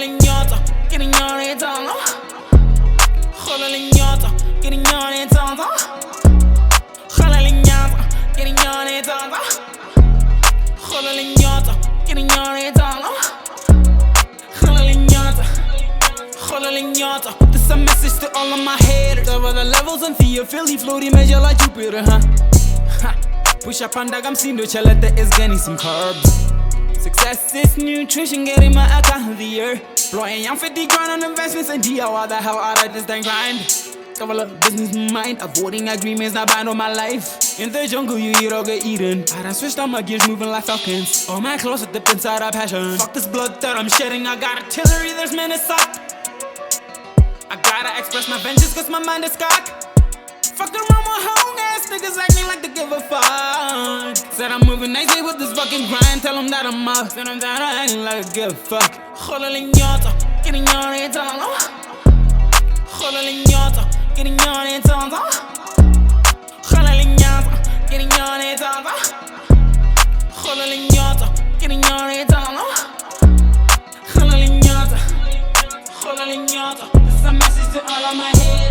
Khale Le Nnyatsa, get in your head on. Khale Le Nnyatsa, get in your head on. Khale Le Nnyatsa, get in your head on. Khale Le Nnyatsa, get in your head on. Khale Le Nnyatsa, Khale Le Nnyatsa. This a message to all of my haters. Over the levels and Theo-Fill-Us floating measure like Jupiter, Push up and I'm seen to chalata is getting some carbs. Success is nutrition, getting my account of the year. Blowing young 50 grand on investments and DIY, why the hell out of this dang grind? Cover up business mind, avoiding agreements, not buying on my life. In the jungle, you eat or get eaten. I done switched on my gears, moving like falcons. All my clothes are dipped inside our passion. Fuck this blood that I'm shedding, I got artillery, there's men inside. I gotta express my vengeance cause my mind is cock. Fuck around with home ass niggas acting like they give a fuck. Said I'm moving nicely with this fucking grind, tell them that I'm up. Said I'm down, I ain't like I give a fuck. Khale Le Nnyatsa, get in your head on. Khale Le Nnyatsa, get in your head on. Khale Le Nnyatsa, get in your head on. Khale Le Nnyatsa, get in your head on. Khale Le Nnyatsa, Khale Le Nnyatsa. This is a message to all of my haters.